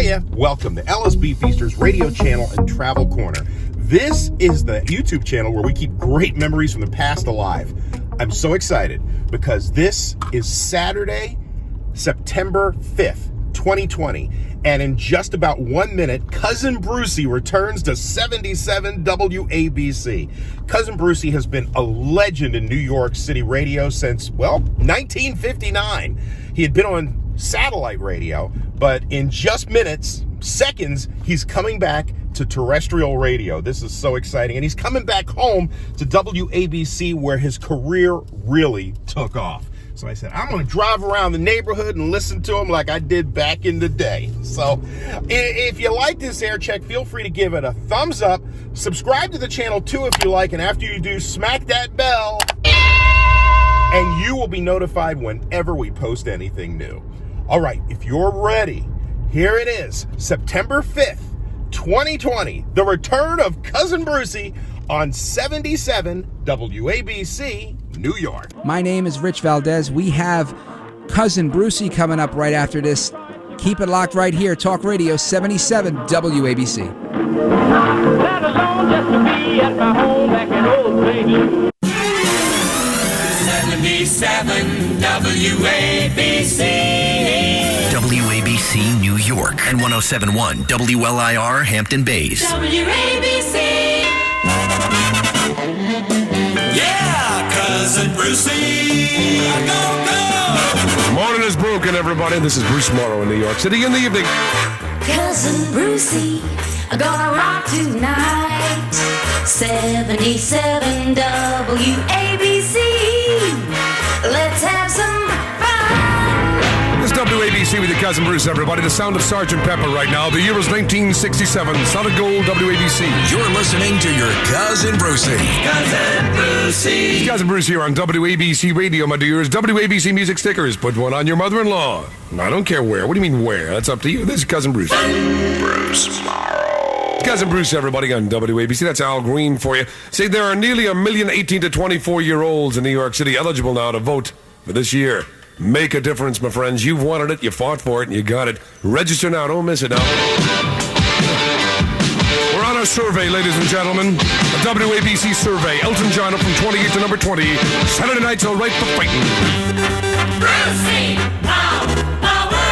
Hiya, welcome to LSB Feasters Radio Channel and Travel Corner. This is the YouTube channel where we keep great memories from the past alive. I'm so excited because this is Saturday, September 5th, 2020. And in just about 1 minute, Cousin Brucie returns to 77 WABC. Cousin Brucie has been a legend in New York City radio since, 1959. He had been on satellite radio, but in just seconds, he's coming back to terrestrial radio. This is so exciting. And he's coming back home to WABC where his career really took off. So I said, I'm going to drive around the neighborhood and listen to him like I did back in the day. So if you like this Aircheck, feel free to give it a thumbs up. Subscribe to the channel too if you like. And after you do, smack that bell. And you will be notified whenever we post anything new. All right, if you're ready, here it is, September 5th, 2020, the return of Cousin Brucie on 77 WABC New York. My name is Rich Valdez. We have Cousin Brucie coming up right after this. Keep it locked right here. Talk Radio 77 WABC. That alone just to be at my home back in old Cleveland. 77 WABC. WABC New York and 107.1 WLIR Hampton Bays. WABC. Yeah, Cousin Brucie. Go, go. Morning is broken, everybody. This is Bruce Morrow in New York City in the evening. Cousin Brucie, gonna rock tonight. 77 WABC. Let's have some fun. This is WABC with your Cousin Bruce, everybody. The sound of Sgt. Pepper right now. The year is 1967. Solid Gold WABC. You're listening to your Cousin Brucie. Cousin Brucie. Cousin Bruce here on WABC Radio, my dears. WABC music stickers. Put one on your mother-in-law. I don't care where. What do you mean where? That's up to you. This is Cousin Bruce. Bruce Morrow. Cousin Bruce, everybody, on WABC. That's Al Green for you. Say there are nearly 1 million 18 to 24-year-olds in New York City eligible now to vote for this year. Make a difference, my friends. You've wanted it, you fought for it, and you got it. Register now. Don't miss it now. We're on a survey, ladies and gentlemen. A WABC survey. Elton John up from 28 to number 20. Saturday night's all right for fighting. Brucie. Power.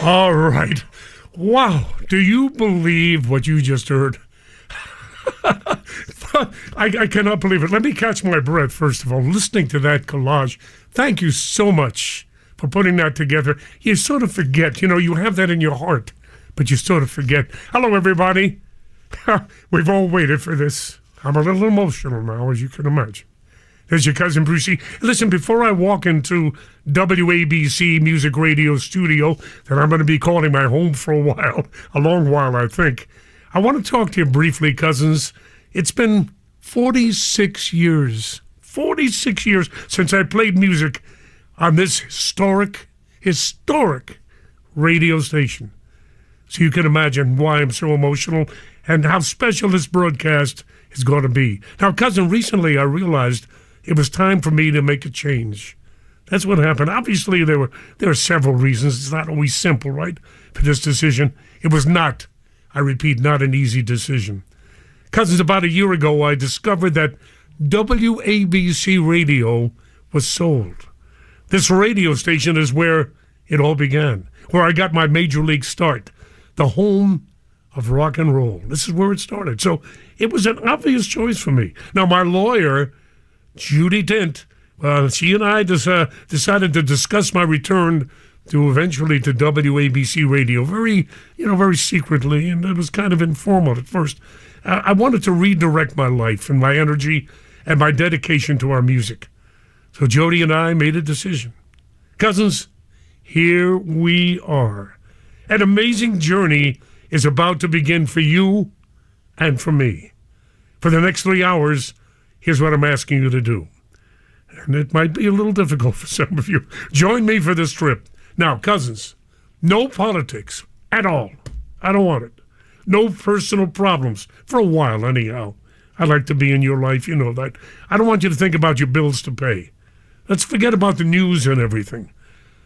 All right. Wow. Do you believe what you just heard? I cannot believe it. Let me catch my breath, first of all, listening to that collage. Thank you so much for putting that together. You sort of forget, you have that in your heart, but you sort of forget. Hello, everybody. We've all waited for this. I'm a little emotional now, as you can imagine. There's your Cousin Brucie. Listen, before I walk into WABC Music Radio Studio, that I'm going to be calling my home for a long while, I think, I want to talk to you briefly, cousins. It's been 46 years since I played music on this historic radio station. So you can imagine why I'm so emotional and how special this broadcast is going to be. Now, cousin, recently I realized it was time for me to make a change. That's what happened. Obviously, there are several reasons. It's not always simple, right, for this decision. It was not, I repeat, not an easy decision. Cousins, about a year ago, I discovered that WABC Radio was sold. This radio station is where it all began, where I got my major league start, the home of rock and roll. This is where it started. So it was an obvious choice for me. Now, my lawyer, Judy Dent, she and I decided to discuss my return eventually to WABC Radio, very secretly, and it was kind of informal at first. I wanted to redirect my life and my energy and my dedication to our music. So Jody and I made a decision. Cousins, here we are. An amazing journey is about to begin for you and for me. For the next 3 hours, here's what I'm asking you to do. And it might be a little difficult for some of you. Join me for this trip. Now, cousins, no politics at all. I don't want it. No personal problems, for a while anyhow. I like to be in your life, you know that. I don't want you to think about your bills to pay. Let's forget about the news and everything.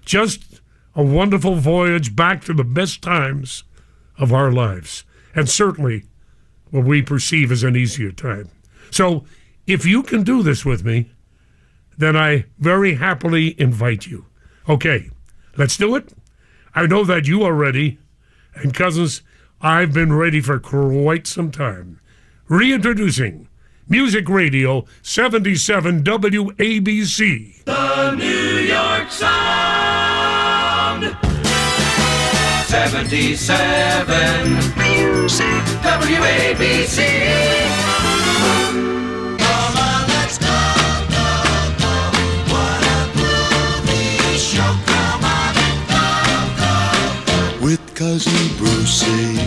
Just a wonderful voyage back to the best times of our lives, and certainly what we perceive as an easier time. So if you can do this with me, then I very happily invite you. Okay, let's do it. I know that you are ready, and cousins, I've been ready for quite some time. Reintroducing Music Radio 77 WABC. The New York Sound. 77 Music WABC. Come on, let's go, go, go. What a groovy show. Come on and go, go, go. With Cousin Brucie.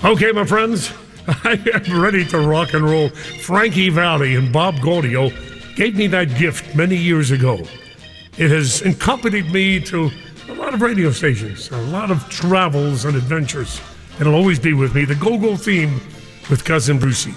Okay, my friends, I am ready to rock and roll. Frankie Valli and Bob Gaudio gave me that gift many years ago. It has accompanied me to a lot of radio stations, a lot of travels and adventures. It'll always be with me, the go-go theme with Cousin Brucie.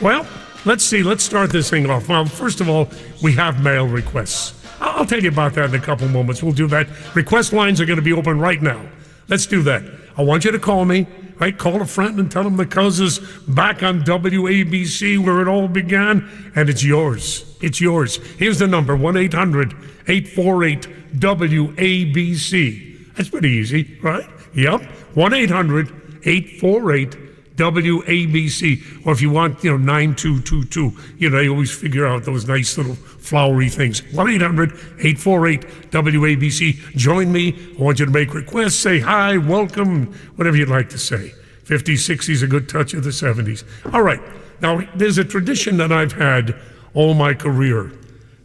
Well, let's see, let's start this thing off. Well, first of all, we have mail requests. I'll tell you about that in a couple moments. We'll do that. Request lines are going to be open right now. Let's do that. I want you to call me, right? Call a friend and tell them the Cuz is back on WABC where it all began, and it's yours. It's yours. Here's the number, 1-800-848-WABC. That's pretty easy, right? Yep, 1-800-848-WABC. Or if you want, 9222, you always figure out those nice little flowery things. 1-800-848-WABC. Join me. I want you to make requests, say hi, welcome, whatever you'd like to say. 50s, 60s, a good touch of the 70s. All right. Now, there's a tradition that I've had all my career,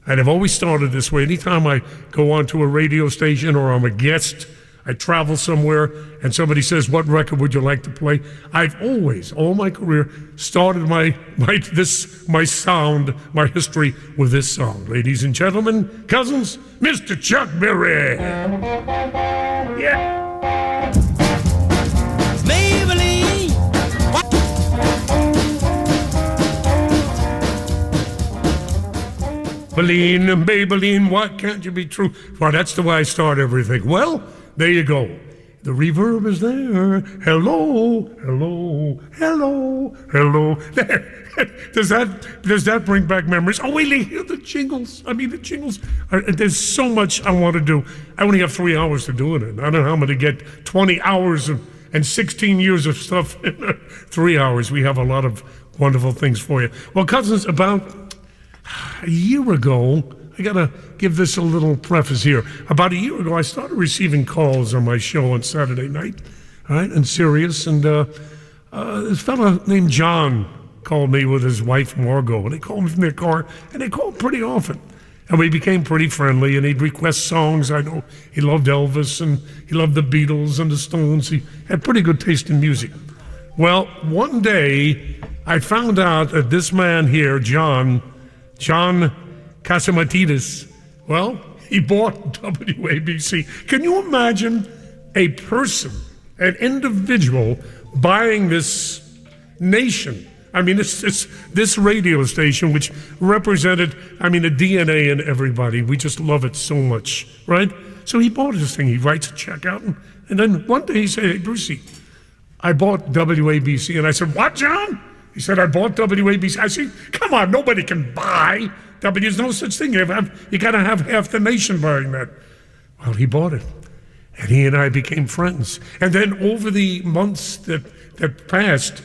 and I've always started this way. Anytime I go onto a radio station or I'm a guest, I travel somewhere, and somebody says, what record would you like to play? I've always, all my career, started my sound, my history with this song. Ladies and gentlemen, cousins, Mr. Chuck Berry. Yeah. Maybelline. Maybelline, why can't you be true? Well, that's the way I start everything. Well, there you go. The reverb is there. Hello, hello, hello, hello. There. Does that bring back memories? Oh, wait, hear the jingles. I mean, the jingles. There's so much I want to do. I only have 3 hours to do it in. I don't know how I'm going to get 20 hours and 16 years of stuff in 3 hours. We have a lot of wonderful things for you. Well, cousins, about a year ago, I got to give this a little preface here. About a year ago, I started receiving calls on my show on Saturday night, right, and Sirius, and this fellow named John called me with his wife, Morrow, and they called me from their car, and they called pretty often. And we became pretty friendly, and he'd request songs. I know he loved Elvis, and he loved the Beatles and the Stones. He had pretty good taste in music. Well, one day, I found out that this man here, John Casamatides, well, he bought WABC. Can you imagine a person, an individual, buying this nation? I mean, this radio station, which represented, the DNA in everybody. We just love it so much, right? So he bought this thing. He writes a check out, and then one day he said, hey, Brucie, I bought WABC. And I said, what, John? He said, I bought WABC. I said, come on, nobody can buy There's no such thing. You got to have half the nation buying that. Well, he bought it, and he and I became friends. And then over the months that passed,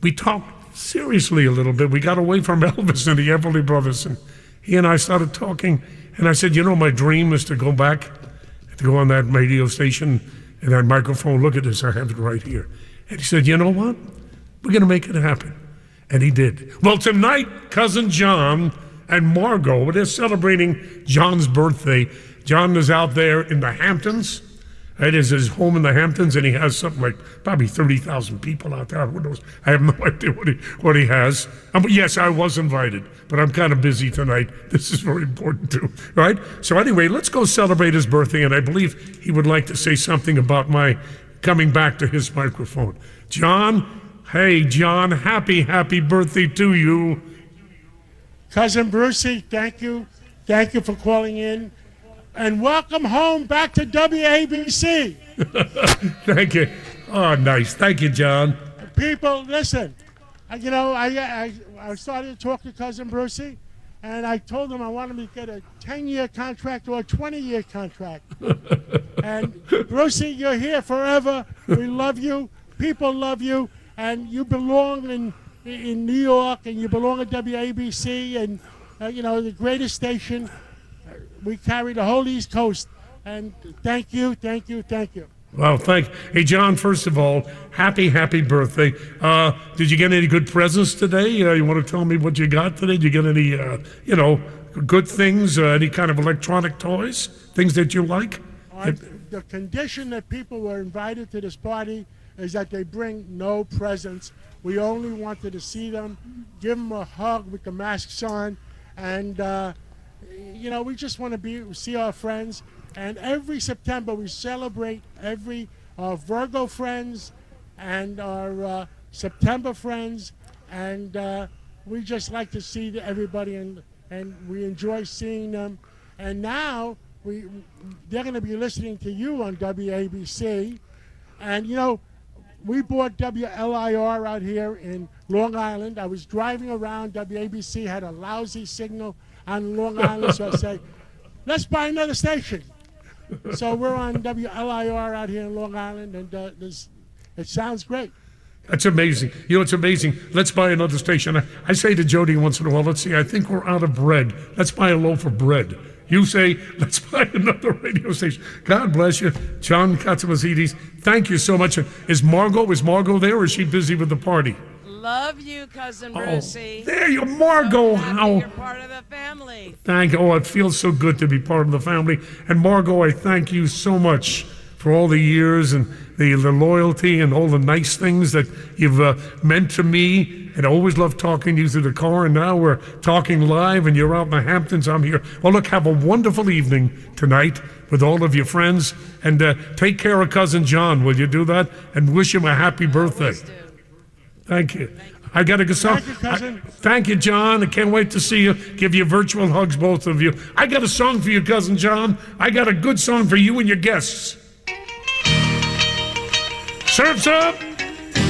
we talked seriously a little bit. We got away from Elvis and the Everly Brothers, and he and I started talking. And I said, my dream is to go back, to go on that radio station and that microphone. Look at this, I have it right here. And he said, you know what? We're going to make it happen. And he did. Well, tonight, Cousin John and Margot, they're celebrating John's birthday. John is out there in the Hamptons. It is his home in the Hamptons, and he has something like probably 30,000 people out there. Who knows? I have no idea what he has. Yes, I was invited, but I'm kind of busy tonight. This is very important too, right? So anyway, let's go celebrate his birthday, and I believe he would like to say something about my coming back to his microphone. John, hey, John, happy birthday to you. Cousin Brucie, thank you. Thank you for calling in. And welcome home back to WABC. Thank you. Oh, nice. Thank you, John. People, listen. I started to talk to Cousin Brucie, and I told him I wanted him to get a 10-year contract or a 20-year contract. And Brucie, you're here forever. We love you. People love you, and you belong in New York, and you belong at WABC, and the greatest station. We carry the whole East Coast, and thank you. Well, hey, John, first of all, happy birthday. Did you get any good presents today? You want to tell me what you got today? Did you get any, good things, any kind of electronic toys, things that you like? The condition that people were invited to this party is that they bring no presents. We only wanted to see them, give them a hug with the masks on, and we just want to see our friends. And every September we celebrate our Virgo friends and our September friends, and we just like to see everybody, and we enjoy seeing them. And now they're going to be listening to you on WABC, and we bought WLIR out here in Long Island. I was driving around. WABC had a lousy signal on Long Island, so I said, let's buy another station. So we're on WLIR out here in Long Island, and it sounds great. That's amazing. It's amazing. Let's buy another station. I say to Jody once in a while, let's see, I think we're out of bread. Let's buy a loaf of bread. You say, let's buy another radio station. God bless you. John Katsimasidis, thank you so much. Is Margot there, or is she busy with the party? Love you, Cousin Brucie. There you, Margot. So you're part of the family. Thank you. Oh, it feels so good to be part of the family. And Margot, I thank you so much for all the years and the loyalty and all the nice things that you've meant to me. And I always love talking to you through the car. And now we're talking live, and you're out in the Hamptons. I'm here. Well, look, have a wonderful evening tonight with all of your friends. And take care of Cousin John. Will you do that? And wish him a happy birthday. Thank you. I got to go. Thank you, cousin. Thank you, John. I can't wait to see you. Give you virtual hugs, both of you. I got a song for you, Cousin John. I got a good song for you and your guests. Surf's up,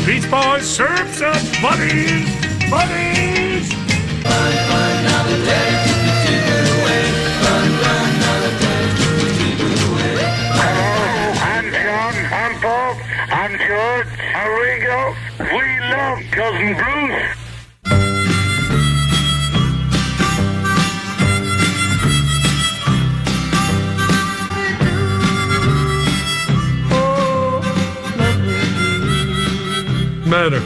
Beach Boys. Surf's up, buddies. Run, another day, keep it away. Run, another day, keep it away. Hello, I'm John, I'm Paul, I'm George, Arrigo. We love Cousin Bruce. Matter.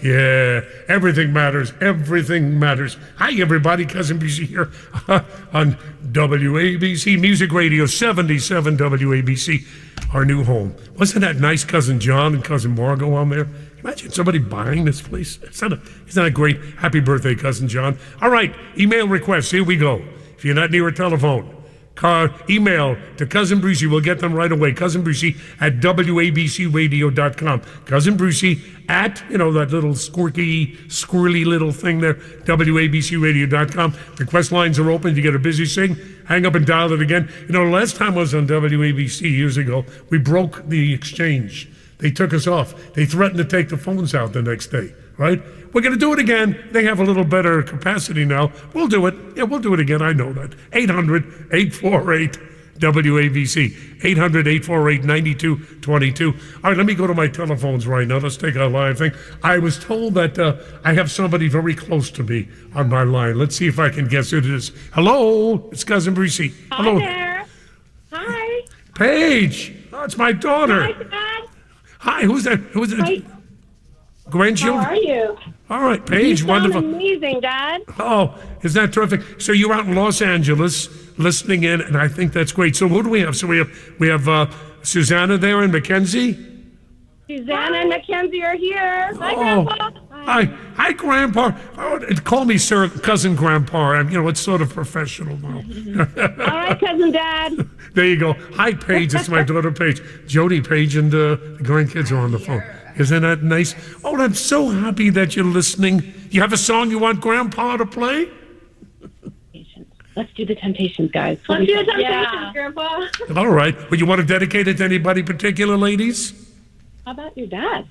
Yeah, everything matters. Everything matters. Hi, everybody. Cousin Brucie here on WABC Music Radio 77 WABC, our new home. Wasn't that nice, Cousin John and Cousin Margot on there? Imagine somebody buying this place. Isn't that great? Happy birthday, Cousin John. All right, email requests. Here we go. If you're not near a telephone, email to Cousin Brucie. We'll get them right away. Cousin Brucie at WABCRadio.com. Cousin Brucie at, that little squirrely little thing there, WABCRadio.com. Request lines are open. You get a busy sing, hang up and dial it again. The last time I was on WABC years ago, we broke the exchange. They took us off. They threatened to take the phones out the next day, right? We're going to do it again. They have a little better capacity now. We'll do it. Yeah, we'll do it again. I know that. 800-848-WABC. 800-848-9222. All right, let me go to my telephones right now. Let's take our live thing. I was told that I have somebody very close to me on my line. Let's see if I can guess who it is. Hello, it's Cousin Brucie. Hello. Hi there. Hi. Paige. Oh, it's my daughter. Hi, Dad. Hi, who's that? Who's that? Hi. Grandchildren? How are you? All right, Paige, you wonderful. sound amazing, Dad. Oh, isn't that terrific? So you're out in Los Angeles listening in, and I think that's great. So who do we have? So we have Susanna there and Mackenzie? Susanna and Mackenzie are here. Hi, Oh. Grandpa. Hi, Grandpa. Oh, call me Sir, Cousin Grandpa. It's sort of professional now. All right, Cousin Dad. There you go. Hi, Paige. It's my daughter, Paige. Jody, Paige, and the grandkids are on the phone. Isn't that nice? Oh, I'm so happy that you're listening. You have a song you want Grandpa to play? Let's do the Temptations, guys. Let's do the Temptations, Yeah. Grandpa. All right. Would you want to dedicate it to anybody particular, ladies? How about your dad?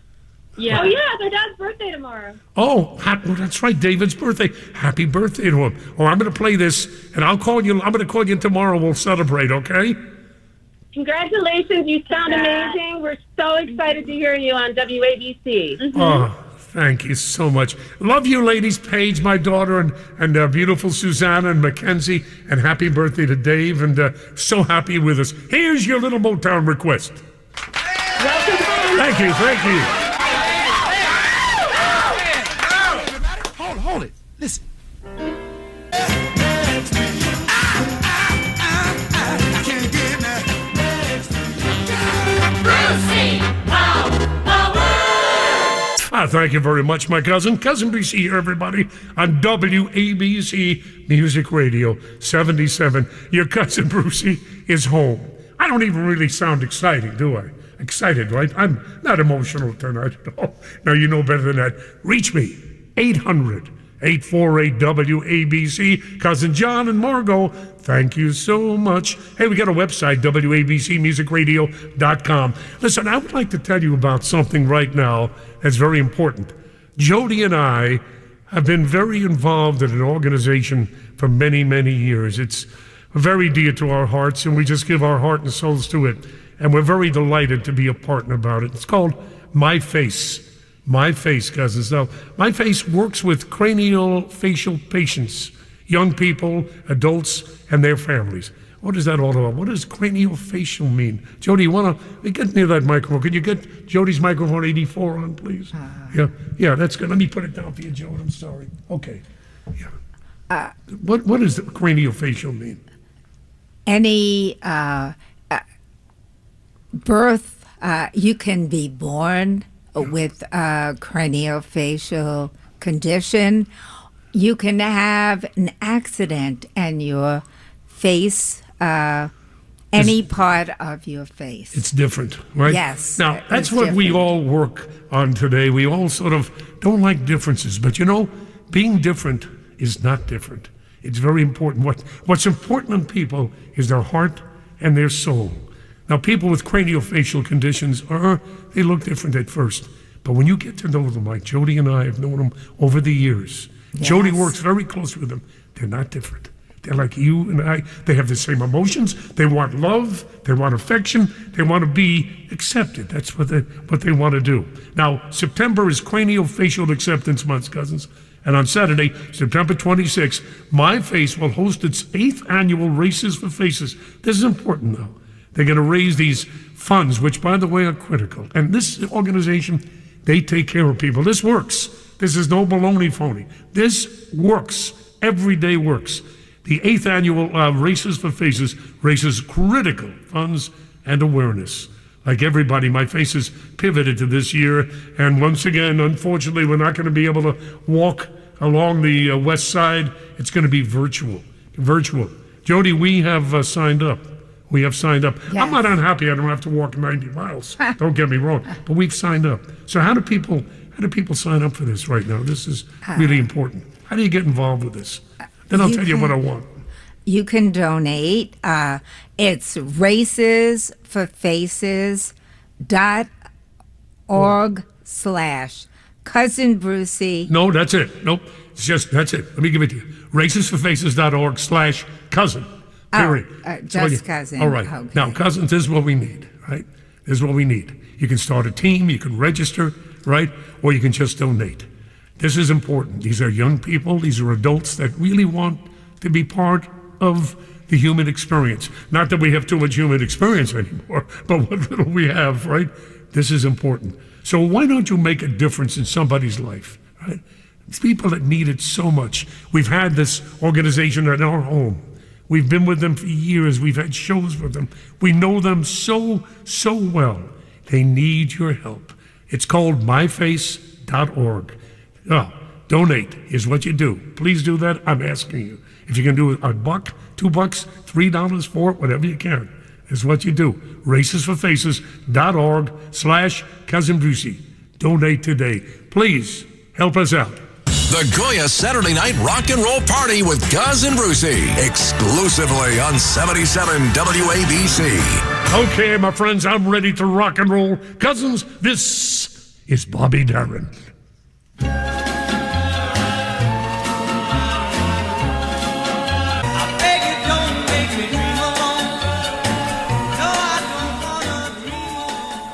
Yeah. Oh, yeah, their dad's birthday tomorrow. Oh, that's right, David's birthday. Happy birthday to him. Oh, I'm going to play this, and I'll call you. I'm going to call you tomorrow. We'll celebrate, okay? Congratulations, you sound amazing. We're so excited to hear you on WABC. Oh, thank you so much. Love you, ladies. Paige, my daughter, and beautiful Susanna and Mackenzie. And happy birthday to Dave. And so happy with us. Here's your little Motown request. Welcome home. Thank you. Hold it. Listen. Thank you very much, my cousin. Cousin Brucie here, everybody, on WABC Music Radio 77. Your Cousin Brucie is home. I don't even really sound exciting, do I? Excited, right? I'm not emotional tonight at all. Now, you know better than that. Reach me, 800-848-WABC. Cousin John and Margot, thank you so much. Hey, we got a website, WABCmusicradio.com. Listen, I would like to tell you about something right now that's very important. Jody and I have been very involved in an organization for many, many years. It's very dear to our hearts, and we just give our heart and souls to it. And we're very delighted to be a partner about it. It's called My Face. My Face, cousins. Now, My Face works with craniofacial patients, young people, adults, and their families. What is that all about? What does craniofacial mean? Jody, you want to get near that microphone? Could you get Jody's microphone 84 on, please? Yeah, that's good. Let me put it down for you, Jody. I'm sorry. Okay. Yeah. What does the craniofacial mean? Any birth, you can be born with a craniofacial condition. You can have an accident and your face, any part of your face. It's different, right? Yes. Now, that's what we all work on today. We all sort of don't like differences, but you know, being different is not different. It's very important. What's important in people is their heart and their soul. Now, people with craniofacial conditions they look different at first. But when you get to know them, like Jody and I have known them over the years, yes. Jody works very close with them. They're not different. They're like you and I. They have the same emotions. They want love. They want affection. They want to be accepted. That's what they want to do. Now, September is Craniofacial Acceptance Month, cousins. And on Saturday, September 26th, My Face will host its 8th annual Races for Faces. This is important, though. They're going to raise these funds, which, by the way, are critical. And this organization, they take care of people. This works. This is no baloney phony. This works. Every day works. The 8th annual Races for Faces raises critical funds and awareness. Like everybody, My Face is pivoted to this year. And once again, unfortunately, we're not going to be able to walk along the west side. It's going to be virtual. Jody, we have signed up. We have signed up. Yes. I'm not unhappy I don't have to walk 90 miles. Don't get me wrong. But we've signed up. So how do people sign up for this right now? This is really important. How do you get involved with this? Then I'll tell you what I want. You can donate. It's racesforfaces.org/Cousin Brucie. No, that's it. Nope. That's it. Let me give it to you. racesforfaces.org/cousin. Period. Just cousin. All right. Okay. Now, cousins, this is what we need, right? This is what we need. You can start a team, you can register, right? Or you can just donate. This is important. These are young people, these are adults that really want to be part of the human experience. Not that we have too much human experience anymore, but what little we have, right? This is important. So why don't you make a difference in somebody's life, right? It's people that need it so much. We've had this organization at our home. We've been with them for years. We've had shows with them. We know them so well. They need your help. It's called myface.org. Donate is what you do. Please do that. I'm asking you. If you can do $1, $2, $3, $4, whatever you can, is what you do. racesforfaces.org/Cousin Brucie. Donate today. Please help us out. The Goya Saturday Night Rock and Roll Party with Cousin Brucie. Exclusively on 77 WABC. Okay, my friends, I'm ready to rock and roll. Cousins, this is Bobby Darin.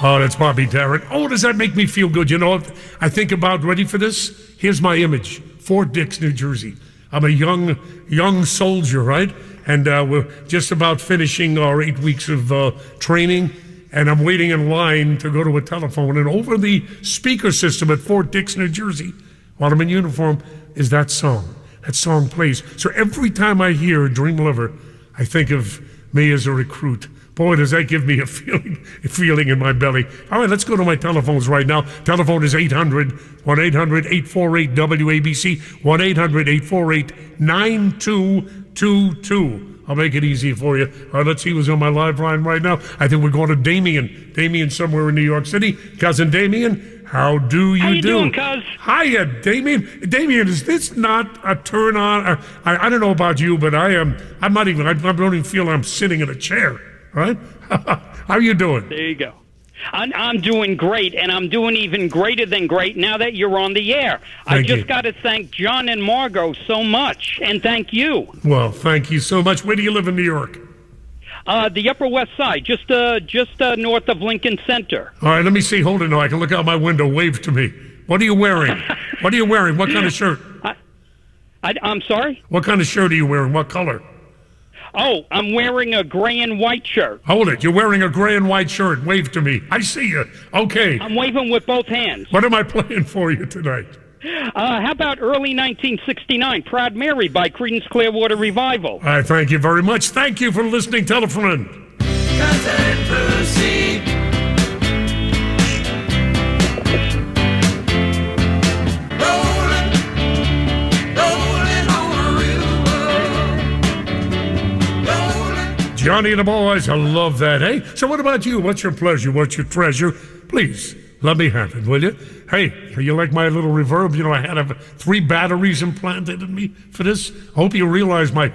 Oh, that's Bobby Darin. Oh, does that make me feel good? You know, I think about, ready for this? Here's my image, Fort Dix, New Jersey. I'm a young soldier, right? And we're just about finishing our 8 weeks of training, and I'm waiting in line to go to a telephone. And over the speaker system at Fort Dix, New Jersey, while I'm in uniform, is that song. That song plays. So every time I hear Dream Lover, I think of me as a recruit. Boy, does that give me a feeling in my belly. All right, let's go to my telephones right now. Telephone is 1-800-848-WABC, 1-800-848-9222. I'll make it easy for you. All right, let's see who's on my live line right now. I think we're going to Damien. Damien somewhere in New York City. Cousin Damien, how do you do? How you doing, cuz? Hiya, Damien. Damien, is this not a turn on? I don't know about you, but I don't even feel I'm sitting in a chair. Right? How you doing? There you go. I'm doing great, and I'm doing even greater than great now that you're on the air. I just got to thank John and Margot so much, and thank you. Well, thank you so much. Where do you live in New York? The Upper West Side, just north of Lincoln Center. All right, let me see. Hold it now. I can look out my window. Wave to me. What are you wearing? What are you wearing? What kind of shirt? I'm sorry? What kind of shirt are you wearing? What color? Oh, I'm wearing a gray and white shirt. Hold it. You're wearing a gray and white shirt. Wave to me. I see you. Okay. I'm waving with both hands. What am I playing for you tonight? How about early 1969, Proud Mary by Creedence Clearwater Revival? All right, thank you very much. Thank you for listening. Tell a friend. Cousin Brucie. Johnny and the boys, I love that, hey? So what about you? What's your pleasure? What's your treasure? Please, let me have it, will you? Hey, you like my little reverb? You know, I had 3 batteries implanted in me for this. I hope you realize my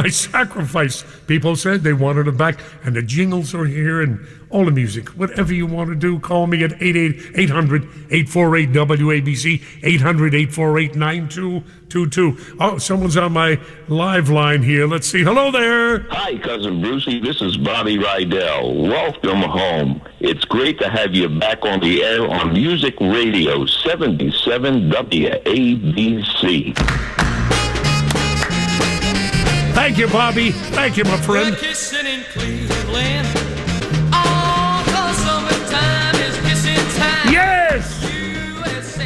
sacrifice. People said they wanted it back, and the jingles are here, and all the music. Whatever you want to do, call me at 800-848-WABC, 800-848-9222. Oh, someone's on my live line here. Let's see. Hello there. Hi, Cousin Brucie. This is Bobby Rydell. Welcome home. It's great to have you back on the air on Music Radio 77 WABC. Thank you, Bobby. Thank you, my friend. We're kissing in Cleveland. All the summertime is kissing time. Yes! USA.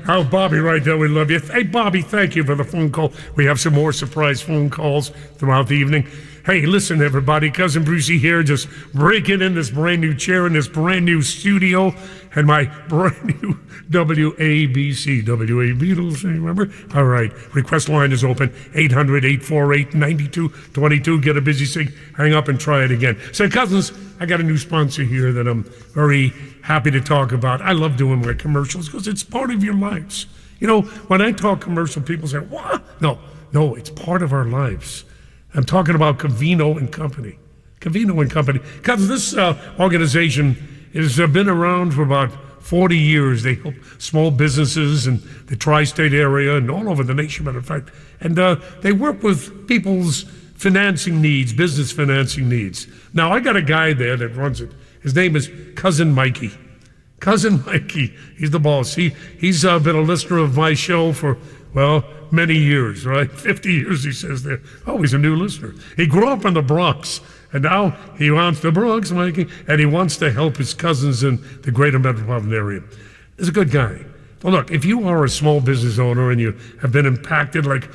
Oh, Bobby, right there, we love you. Hey, Bobby, thank you for the phone call. We have some more surprise phone calls throughout the evening. Hey, listen, everybody, Cousin Brucie here, just breaking in this brand new chair in this brand new studio and my brand new WABC, Beatles, remember? All right, request line is open, 800-848-9222. Get a busy sig, hang up and try it again. So, Cousins, I got a new sponsor here that I'm very happy to talk about. I love doing my commercials because it's part of your lives. You know, when I talk commercial, people say, what? No, it's part of our lives. I'm talking about Covino and Company. Covino and Company. Because this organization has been around for about 40 years. They help small businesses in the tri-state area and all over the nation, matter of fact. And they work with people's financing needs, business financing needs. Now, I got a guy there that runs it. His name is Cousin Mikey. Cousin Mikey. He's the boss. He's been a listener of my show for, well, many years, right? 50 years, he says there. Oh, he's a new listener. He grew up in the Bronx, and now he wants the Bronx, Mikey, and he wants to help his cousins in the greater metropolitan area. He's a good guy. Well, look, if you are a small business owner and you have been impacted like,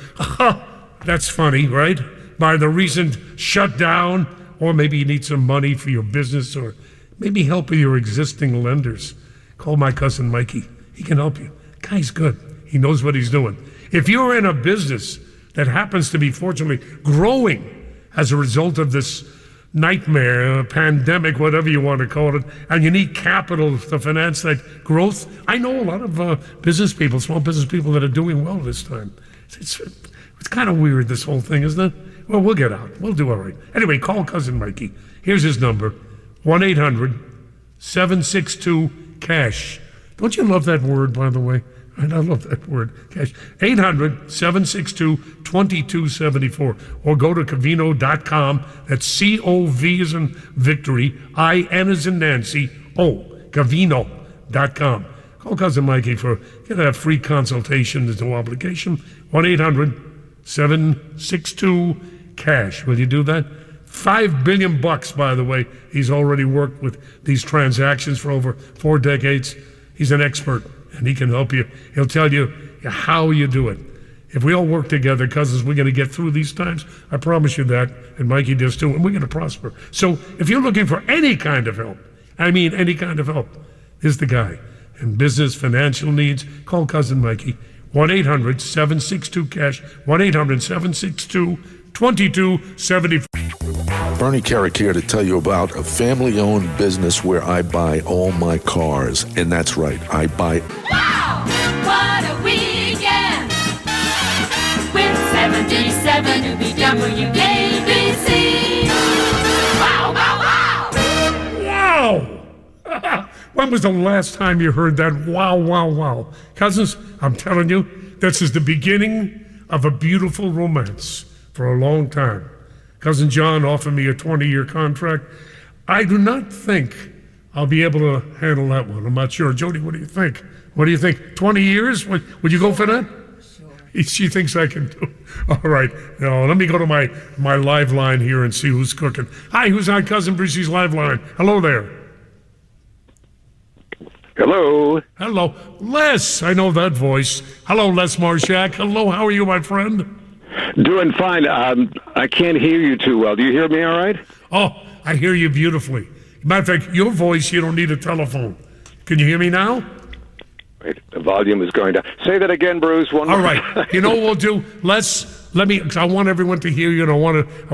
that's funny, right? By the recent shutdown, or maybe you need some money for your business, or maybe help with your existing lenders, call my cousin Mikey. He can help you. Guy's good. He knows what he's doing. If you're in a business that happens to be fortunately growing as a result of this nightmare, pandemic, whatever you want to call it, and you need capital to finance that growth. I know a lot of business people, small business people that are doing well this time. It's kind of weird, this whole thing, isn't it? Well, we'll get out. We'll do all right. Anyway, call Cousin Mikey. Here's his number, 1-800-762-CASH. Don't you love that word, by the way? I love that word, cash. 800-762-2274. Or go to Covino.com. That's C-O-V as in victory, I-N as in Nancy, O, Covino.com. Call Cousin Mikey get a free consultation. There's no obligation. 1-800-762-CASH. Will you do that? $5 billion, by the way. He's already worked with these transactions for over 4 decades. He's an expert, and he can help you. He'll tell you how you do it. If we all work together, cousins, we're going to get through these times. I promise you that, and Mikey does too, and we're going to prosper. So if you're looking for any kind of help, I mean any kind of help, this is the guy. In business, financial needs, call Cousin Mikey. 1-800-762-CASH, 1-800-762-2274. Bernie Carrick here to tell you about a family-owned business where I buy all my cars. And that's right, I buy... Wow! What a weekend! With 77 to be WABC. Wow, wow, wow! Wow! When was the last time you heard that wow, wow, wow? Cousins, I'm telling you, this is the beginning of a beautiful romance for a long time. Cousin John offered me a 20-year contract. I do not think I'll be able to handle that one. I'm not sure. Jody, what do you think? What do you think? 20 years? Would you go for that? Sure. She thinks I can do it. All right. Now, let me go to my live line here and see who's cooking. Hi, who's on Cousin Brucie's live line? Hello there. Hello. Hello. Les, I know that voice. Hello, Les Marshak. Hello, how are you, my friend? Doing fine. I can't hear you too well. Do you hear me all right? Oh, I hear you beautifully. Matter of fact, your voice, you don't need a telephone. Can you hear me now? Wait, the volume is going down. Say that again, Bruce. One more. All right. You know what we'll do? Cause I want everyone to hear you, and I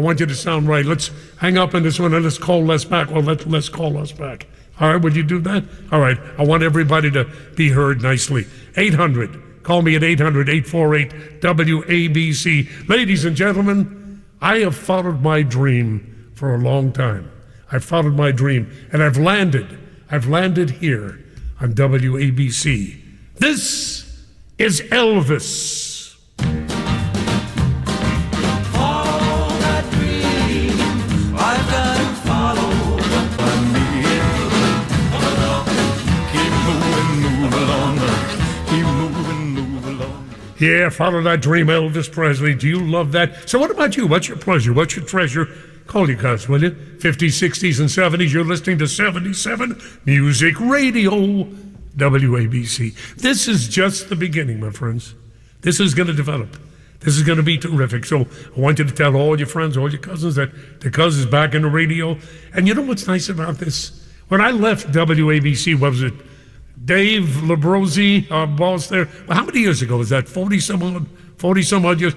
want you to sound right. Let's hang up on this one and let's call Les back. Well, let's call us back. All right, would you do that? All right. I want everybody to be heard nicely. 800. Call me at 800-848-WABC. Ladies and gentlemen, I have followed my dream for a long time. I've followed my dream, and I've landed here on WABC. This is Elvis. Follow that dream. I've got to follow my need. Keep moving, move along. Yeah, follow that dream, Elvis Presley. Do you love that? So what about you? What's your pleasure? What's your treasure? Call you guys, will you? 50s, 60s, and 70s. You're listening to 77 Music Radio, WABC. This is just the beginning, my friends. This is going to develop. This is going to be terrific. So I want you to tell all your friends, all your cousins that the cousin's back in the radio. And you know what's nice about this? When I left WABC, what was it? Dave Labrosi, our boss there. Well, how many years ago was that? 40 some odd years.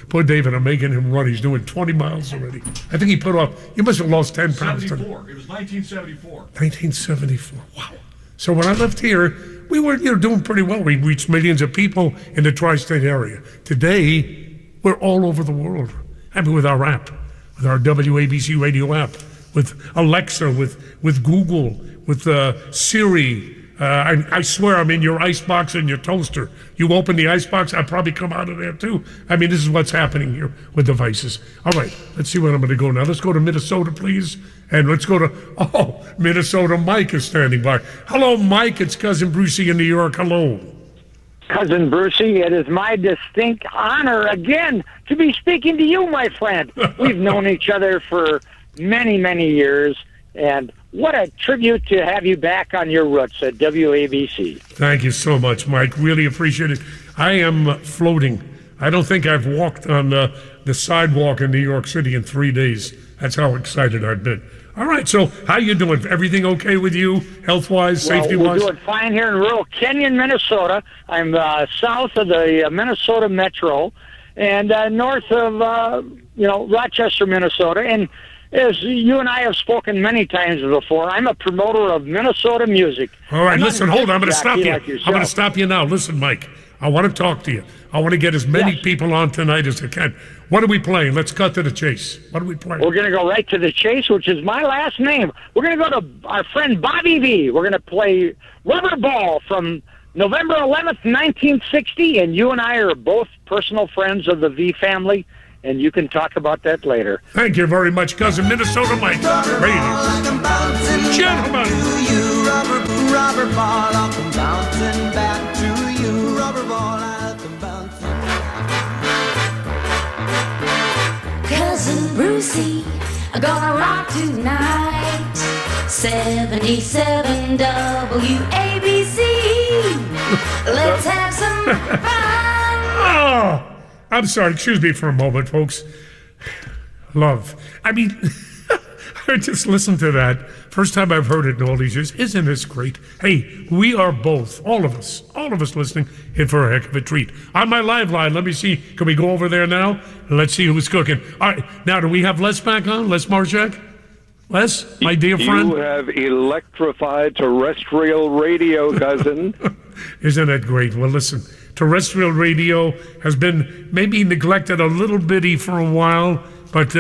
Poor David, I'm making him run. He's doing 20 miles already. I think he put off. You must have lost 10 pounds. 74. It was 1974. 1974. Wow. So when I left here, we were doing pretty well. We reached millions of people in the tri-state area. Today, we're all over the world. I mean, with our app, with our WABC radio app, with Alexa, with Google, with Siri. I swear I'm in your icebox and your toaster. You open the icebox, I'll probably come out of there too. I mean, this is what's happening here with devices. All right, let's see where I'm going to go now. Let's go to Minnesota, please. And let's go to, Minnesota. Mike is standing by. Hello, Mike. It's Cousin Brucie in New York. Hello. Cousin Brucie, it is my distinct honor again to be speaking to you, my friend. We've known each other for many, many years, and what a tribute to have you back on your roots at WABC. Thank you so much, Mike. Really appreciate it. I am floating. I don't think I've walked on the sidewalk in New York City in 3 days. That's how excited I've been. All right, so how you doing? Everything okay with you, health-wise, safety-wise? We're doing fine here in rural Kenyon, Minnesota. I'm south of the Minnesota Metro and north of, Rochester, Minnesota. And as you and I have spoken many times before, I'm a promoter of Minnesota music. All right, I'm not listen, a hold on. I'm going to disc stop jockey you. like I'm yourself. going to stop you now. Listen, Mike, I want to talk to you. I want to get as many people on tonight as I can. What are we playing? Let's cut to the chase. What are we playing? We're going to go right to the chase, which is my last name. We're going to go to our friend Bobby V. We're going to play Rubber Ball from November 11th, 1960, and you and I are both personal friends of the V family, and you can talk about that later. Thank you very much, Cousin Minnesota Mike. Ladies, gentlemen. Rubber ball, I'll come bouncing back to you. Rubber ball, I'll come bouncing. Cousin Brucie, I'm gonna rock tonight. 77 WABC. Let's have some fun. Oh, I'm sorry. Excuse me for a moment, folks. Love. I mean, I just listened to that. First time I've heard it in all these years. Isn't this great? Hey, we are both, all of us listening in for a heck of a treat. On my live line, let me see. Can we go over there now? Let's see who's cooking. All right. Now, do we have Les back on? Les Marshak? Les, my dear friend? You have electrified terrestrial radio, cousin. Isn't that great? Well, listen, terrestrial radio has been maybe neglected a little bitty for a while, but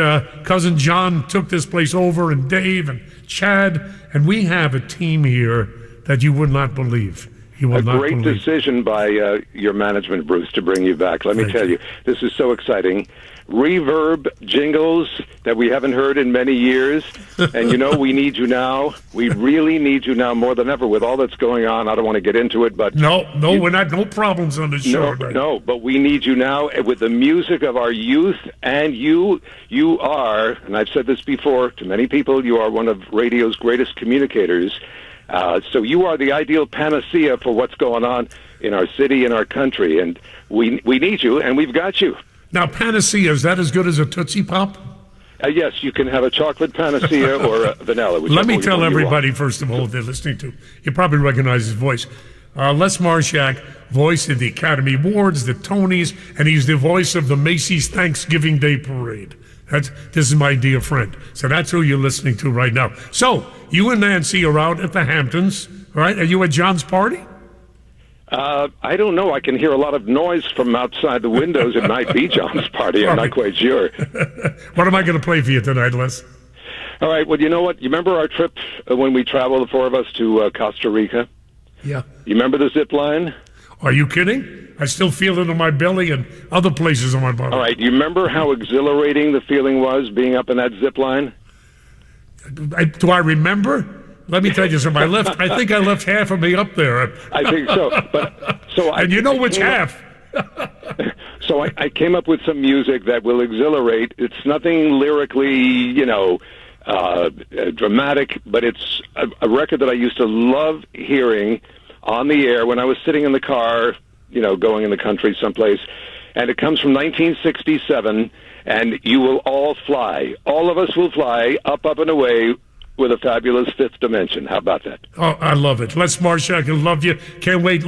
Cousin John took this place over, and Dave and Chad, and we have a team here that you would not believe. You will not great believe. decision by your management, Bruce, to bring you back. Let me tell you, this is so exciting. Reverb jingles that we haven't heard in many years. And, you know, we need you now. We really need you now more than ever with all that's going on. I don't want to get into it, but... No, we're not. No problems on the show. No, but we need you now with the music of our youth. And you are, and I've said this before to many people, you are one of radio's greatest communicators. So you are the ideal panacea for what's going on in our city and our country. And we need you, and we've got you. Now, panacea, is that as good as a Tootsie Pop? Yes, you can have a chocolate panacea or a vanilla. Let me tell everybody, first of all, what they're listening to. You probably recognize his voice. Les Marshak, voice of the Academy Awards, the Tonys, and he's the voice of the Macy's Thanksgiving Day Parade. This is my dear friend. So that's who you're listening to right now. So, you and Nancy are out at the Hamptons, right? Are you at John's party? I don't know. I can hear a lot of noise from outside the windows. It might be John's party. I'm not quite sure. What am I going to play for you tonight, Les? All right. Well, you know what? You remember our trip when we traveled, the four of us, to Costa Rica? Yeah. You remember the zip line? Are you kidding? I still feel it in my belly and other places on my body. All right. You remember how exhilarating the feeling was being up in that zip line? Do I remember? Let me tell you something. I think I left half of me up there. I think so. And you know which half? So I came up with some music that will exhilarate. It's nothing lyrically, dramatic, but it's a record that I used to love hearing on the air when I was sitting in the car, going in the country someplace. And it comes from 1967, and you will all fly. All of us will fly up and away with a fabulous fifth dimension. How about that? Oh, I love it. Les Marshak, I love you. Can't wait.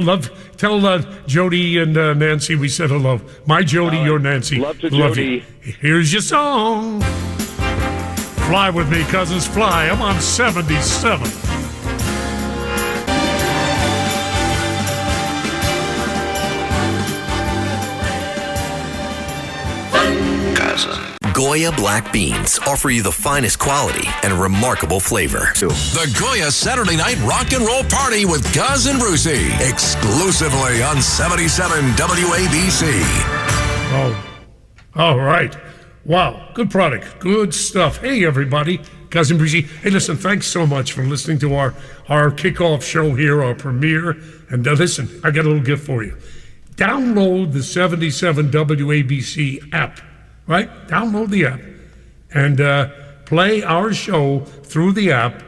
Tell Jody and Nancy we said hello. My Jody, your Nancy. Love to Jody. Here's your song. Fly with me, cousins, fly. I'm on 77. Goya black beans offer you the finest quality and remarkable flavor. The Goya Saturday Night Rock and Roll Party with Cousin Brucie, exclusively on 77 WABC. Oh, all right. Wow, good product, good stuff. Hey, everybody, Cousin Brucie. Hey, listen, thanks so much for listening to our kickoff show here, our premiere. And listen, I got a little gift for you. Download the 77 WABC app. Right? Download the app and play our show through the app,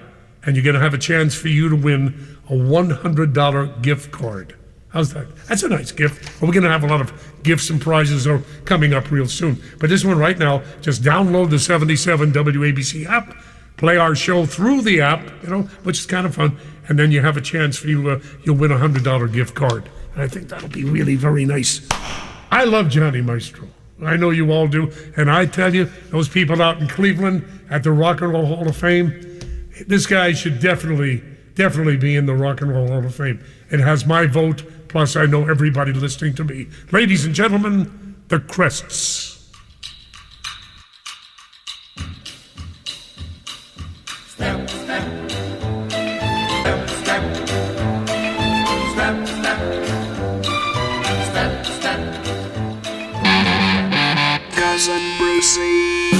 and you're going to have a chance for you to win a $100 gift card. How's that? That's a nice gift. We're going to have a lot of gifts and prizes coming up real soon. But this one right now, just download the 77 WABC app, play our show through the app, which is kind of fun, and then you have a chance for you'll win a $100 gift card. And I think that'll be really very nice. I love Johnny Maestro. I know you all do. And I tell you, those people out in Cleveland at the Rock and Roll Hall of Fame, this guy should definitely be in the Rock and Roll Hall of Fame. It has my vote, plus I know everybody listening to me. Ladies and gentlemen, the Crests. Step, step. Step, step. Step, step. Step, step. Cousin Brucie.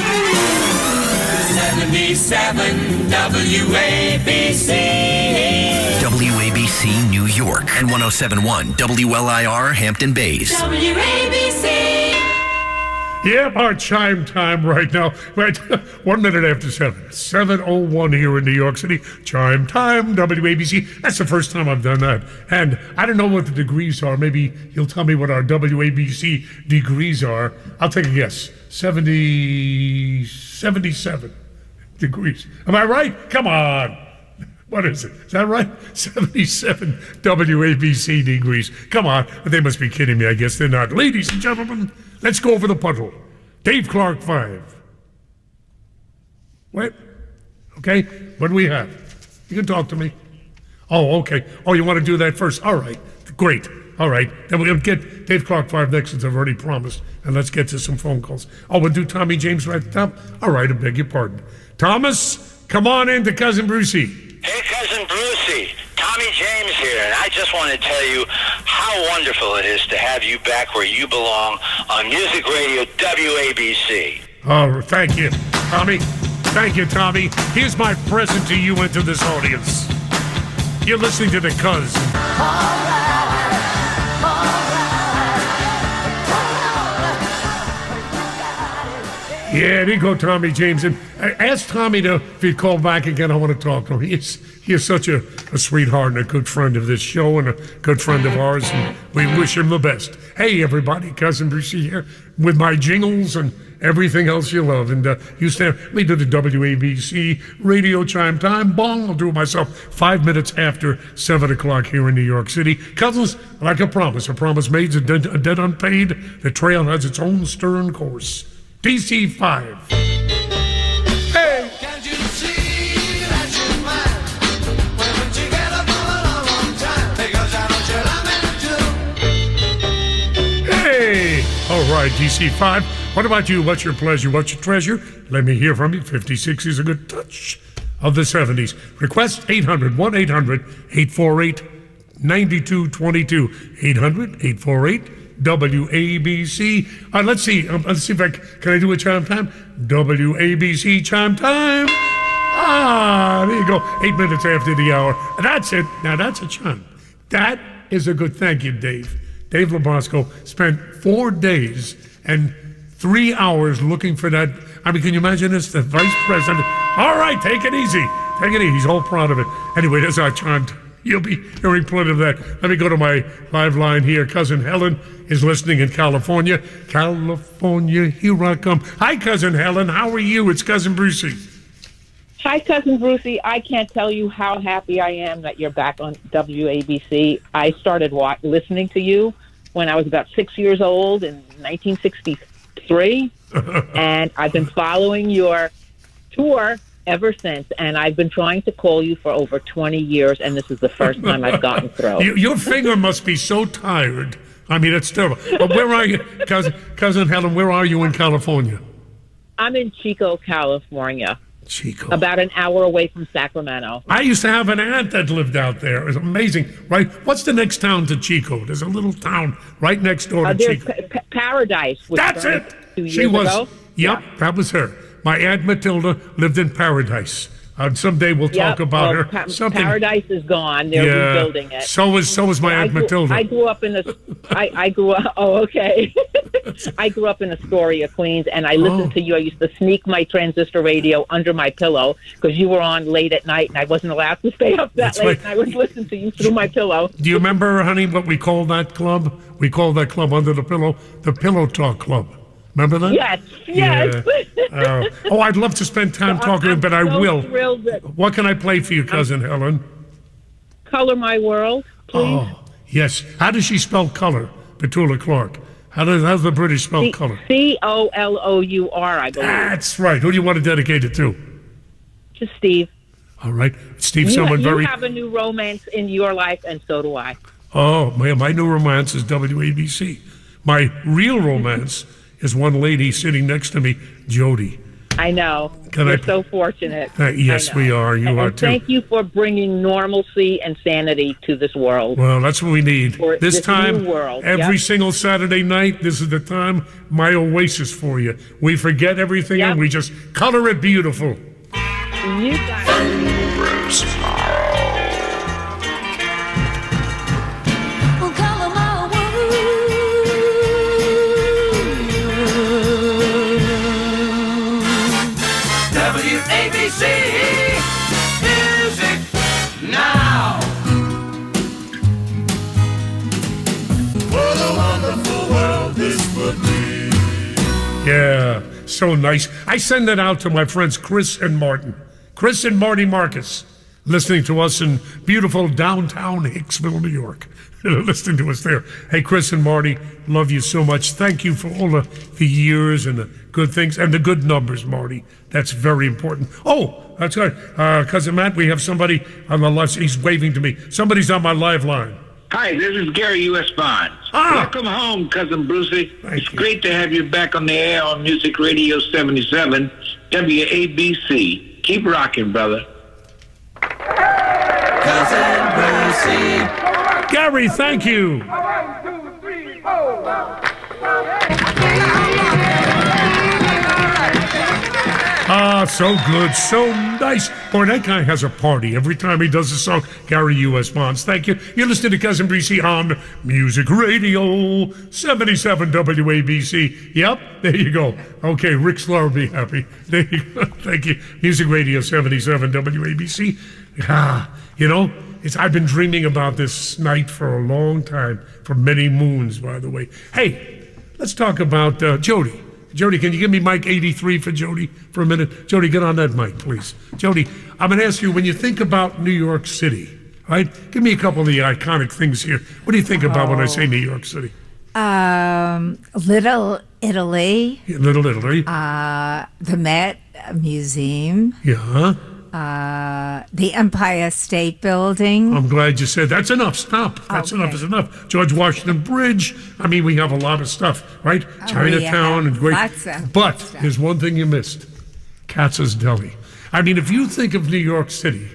77 WABC. WABC New York and 107.1 WLIR Hampton Bays. WABC. Yep, our chime time right now. Right, 1 minute after 7. 7:01 here in New York City. Chime time, WABC. That's the first time I've done that. And I don't know what the degrees are. Maybe you'll tell me what our WABC degrees are. I'll take a guess. 77 degrees. Am I right? Come on. What is it? Is that right? 77 WABC degrees. Come on. They must be kidding me. I guess they're not. Ladies and gentlemen, let's go over the puddle. Dave Clark 5. What? Okay. What do we have? You can talk to me. Oh, okay. Oh, you want to do that first? All right. Great. All right. Then we're going to get Dave Clark 5 next, as I've already promised. And let's get to some phone calls. Oh, we'll do Tommy James right at the top? All right. I beg your pardon. Thomas, come on in to Cousin Brucie. Hey, Cousin Brucie. Tommy James here, and I just want to tell you how wonderful it is to have you back where you belong on Music Radio WABC. Oh, thank you, Tommy. Thank you, Tommy. Here's my present to you and to this audience. You're listening to the Cousin. Yeah, there you go, Tommy James. And ask Tommy to, if he'd call back again, I want to talk to him. He's such a sweetheart and a good friend of this show and a good friend of ours, and we wish him the best. Hey, everybody, Cousin Brucie here with my jingles and everything else you love. And you stand, let me do the WABC radio chime time. Bong, I'll do it myself 5 minutes after 7 o'clock here in New York City. Cousins, like a promise made, a debt unpaid. The trail has its own stern course. DC 5. Hey! Can't you see that you're mine? When we're together for a long, long time. Because I want you loving too. Hey! All right, DC 5. What about you? What's your pleasure? What's your treasure? Let me hear from you. 56 is a good touch of the 70s. Request 800-1-800-848-9222. 800-848 WABC. Let's see if can I do a chime time? WABC chime time. There you go. 8 minutes after the hour. That's it. Now that's a chime. That is a good thank you, Dave. Dave Labosco spent 4 days and 3 hours looking for that. I mean, can you imagine this? The vice president. All right, take it easy. Take it easy. He's all proud of it. Anyway, that's our chime time. You'll be hearing plenty of that. Let me go to my live line here. Cousin Helen is listening in California. California, here I come. Hi, Cousin Helen. How are you? It's Cousin Brucie. Hi, Cousin Brucie. I can't tell you how happy I am that you're back on WABC. I started listening to you when I was about 6 years old in 1963, and I've been following your tour ever since, and I've been trying to call you for over 20 years, and this is the first time I've gotten through. Your finger must be so tired. I mean, it's terrible. But where are you, Cousin Helen, where are you in California? I'm in Chico, California. Chico. About an hour away from Sacramento. I used to have an aunt that lived out there. It was amazing, right? What's the next town to Chico? There's a little town right next door to there's Chico. Paradise. That's it. 2 years She was. ago. Yep, that was her. My Aunt Matilda lived in Paradise. Someday we'll talk about her. Paradise is gone. They're rebuilding it. So was my Aunt Matilda. I grew up in the. I grew up. Oh, okay. I grew up in Astoria, Queens, and I listened to you. I used to sneak my transistor radio under my pillow because you were on late at night, and I wasn't allowed to stay up that late. Right. And I would listen to you through my pillow. Do you remember, honey, what we called that club? We called that club under the pillow the Pillow Talk Club. Remember that? Yes. Yeah. I'd love to spend time talking, but I will. What can I play for you, Cousin Helen? Color My World, please. Oh, yes. How does she spell color, Petula Clark? How's the British spell color? COLOUR, I believe. That's right. Who do you want to dedicate it to? To Steve. All right. Steve, You someone very... have a new romance in your life, and so do I. Oh, my new romance is WABC. My real romance is one lady sitting next to me, Jody. I know. Can You're I- so fortunate. Yes, I know. we are. You and are too. Thank you for bringing normalcy and sanity to this world. Well, that's what we need. For This this time, new world, every yep. single Saturday night, this is the time, my oasis for you. We forget everything and we just color it beautiful. You guys. WABC Music Now. What a wonderful world this would be. Yeah, so nice. I send that out to my friends Chris and Martin. Chris and Marty Marcus, listening to us in beautiful downtown Hicksville, New York. Listening to us there. Hey, Chris and Marty, love you so much. Thank you for all the years and the good things and the good numbers, Marty. That's very important. Oh, that's right. Cousin Matt, we have somebody on the line. He's waving to me. Somebody's on my live line. Hi, this is Gary U.S. Bonds. Welcome home, Cousin Brucie. It's great to have you back on the air on Music Radio 77, WABC. Keep rocking, brother. Cousin Brucie. Gary, thank you. Ah, so good, so nice. Boy, that guy has a party every time he does a song. Gary U.S. Bonds, thank you. You're listening to Cousin Brucie on Music Radio 77 WABC. Yep, there you go. Okay, Rick Slaughter will be happy. There you go. Thank you. Music Radio 77 WABC. Ah, you know, I've been dreaming about this night for a long time, for many moons, by the way. Hey, let's talk about Jody. Jody, can you give me mic 83 for Jody for a minute? Jody, get on that mic, please. Jody, I'm going to ask you, when you think about New York City, right? Give me a couple of the iconic things here. What do you think about when I say New York City? Little Italy. Little Italy. The Met Museum. Yeah. The Empire State Building. I'm glad you said that's enough. Stop. That's enough is enough. George Washington Bridge. I mean, we have a lot of stuff, right? Chinatown and great. But there's one thing you missed. Katz's Deli. I mean, if you think of New York City,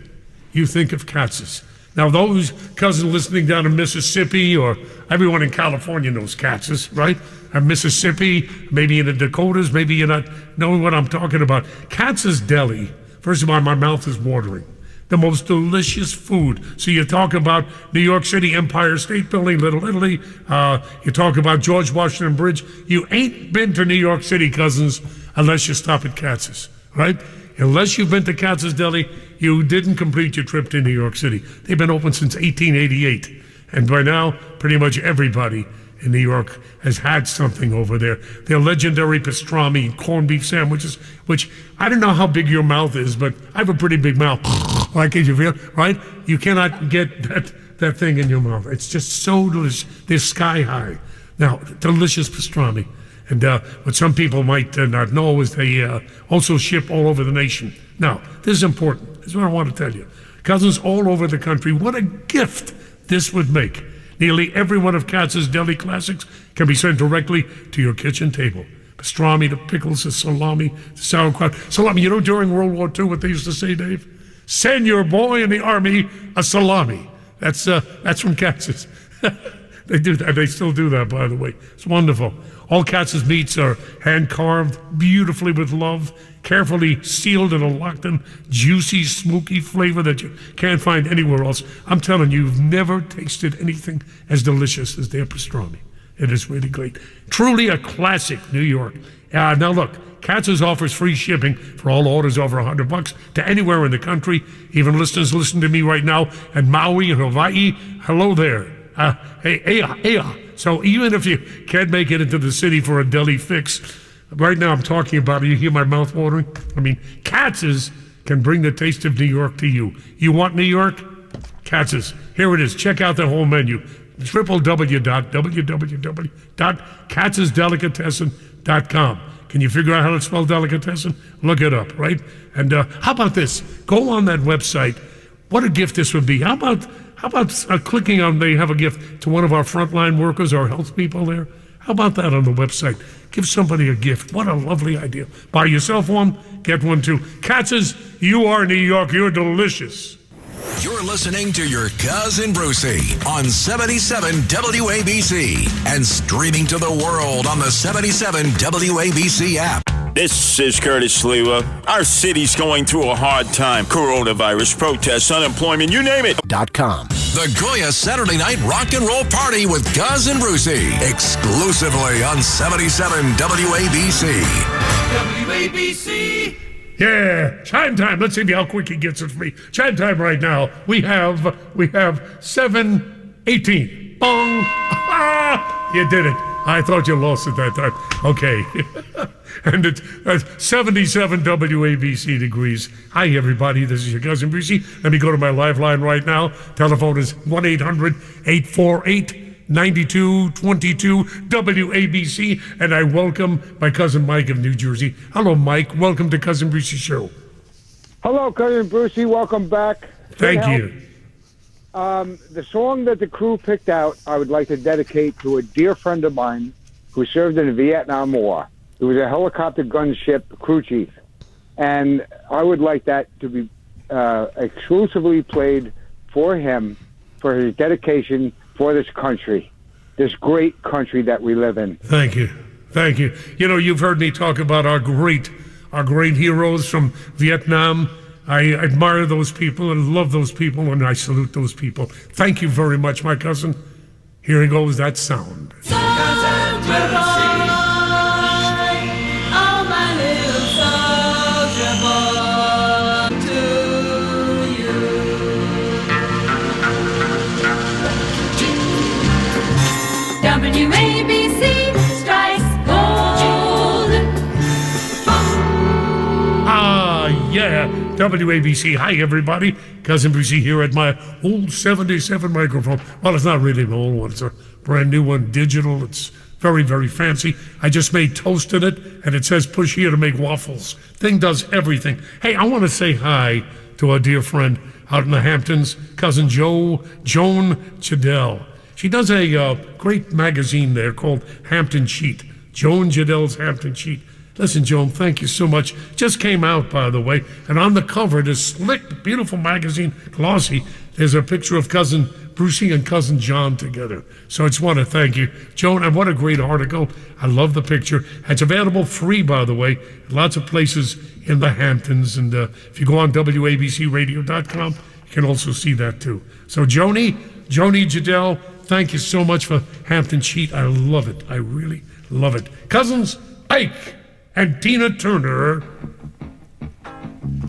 you think of Katz's. Now, those cousins listening down in Mississippi, or everyone in California knows Katz's, right? And Mississippi, maybe in the Dakotas, maybe you're not knowing what I'm talking about. Katz's Deli. First of all, my mouth is watering. The most delicious food. So you talk about New York City, Empire State Building, Little Italy. You talk about George Washington Bridge. You ain't been to New York City, cousins, unless you stop at Katz's, right? Unless you've been to Katz's Deli, you didn't complete your trip to New York City. They've been open since 1888. And by now, pretty much everybody in New York has had something over there. Their legendary pastrami corned beef sandwiches, which I don't know how big your mouth is, but I have a pretty big mouth. Like you feel, right? You cannot get that thing in your mouth. It's just so delicious. They're sky high. Now, delicious pastrami. And what some people might not know is they also ship all over the nation. Now, this is important. This is what I want to tell you. Cousins all over the country, what a gift this would make. Nearly every one of Katz's Deli classics can be sent directly to your kitchen table. Pastrami, the pickles, the salami, the sauerkraut. Salami, you know during World War II what they used to say, Dave? Send your boy in the army a salami. That's from Katz's. They do that. They still do that, by the way. It's wonderful. All Katz's meats are hand-carved, beautifully with love, carefully sealed in a locked-in, juicy, smoky flavor that you can't find anywhere else. I'm telling you, you've never tasted anything as delicious as their pastrami. It is really great. Truly a classic, New York. Now look, Katz's offers free shipping for all orders over $100 to anywhere in the country. Even listeners listen to me right now in Maui and Hawaii. Hello there. Hey. So even if you can't make it into the city for a deli fix, right now I'm talking about it. You hear my mouth watering? I mean, Katz's can bring the taste of New York to you. You want New York? Katz's. Here it is. Check out the whole menu. www.katz'sdelicatessen.com. Can you figure out how to spell delicatessen? Look it up, right? And how about this? Go on that website. What a gift this would be. How about clicking on, they have a gift to one of our frontline workers, our health people there? How about that on the website? Give somebody a gift. What a lovely idea. Buy yourself one, get one too. Katz's, you are New York. You're delicious. You're listening to your Cousin Brucie on 77 WABC and streaming to the world on the 77 WABC app. This is Curtis Lewa. Our city's going through a hard time. Coronavirus, protests, unemployment, you name it. .com. The Goya Saturday Night Rock and Roll Party with Cousin Brucie. Exclusively on 77 WABC. WABC. Yeah, chime time. Let's see how quick he gets it for me. Chime time right now. We have 7:18. Bong. Ah, you did it. I thought you lost it that time. Okay. And it's 77 WABC degrees. Hi, everybody. This is your Cousin Brucie. Let me go to my live line right now. Telephone is 1-800-848-9222 WABC. And I welcome my cousin Mike of New Jersey. Hello, Mike. Welcome to Cousin Brucie Show. Hello, Cousin Brucie. Welcome back. Thank you. The song that the crew picked out, I would like to dedicate to a dear friend of mine who served in the Vietnam War. He was a helicopter gunship crew chief. And I would like that to be exclusively played for him, for his dedication for this country, this great country that we live in. Thank you. Thank you. You know, you've heard me talk about our great heroes from Vietnam. I admire those people and love those people, and I salute those people. Thank you very much, my cousin. Here goes that sound. WABC strikes gold. Ah, yeah. WABC. Hi, everybody. Cousin Brucie here at my old 77 microphone. Well, it's not really an old one. It's a brand new one, digital. It's very, very fancy. I just made toast in it, and it says push here to make waffles. Thing does everything. Hey, I want to say hi to our dear friend out in the Hamptons, Cousin Joan Chadell. She does a great magazine there called Hampton Sheet. Joan Jadell's Hampton Sheet. Listen, Joan, thank you so much. Just came out, by the way, and on the cover, this slick, beautiful magazine, glossy, there's a picture of Cousin Brucie and Cousin John together. So I just want to thank you, Joan, and what a great article. I love the picture. It's available free, by the way, lots of places in the Hamptons, and if you go on WABCRadio.com, you can also see that, too. So, Joni Jadell, thank you so much for Hampton Sheet. I love it. I really love it. Cousins Ike and Tina Turner,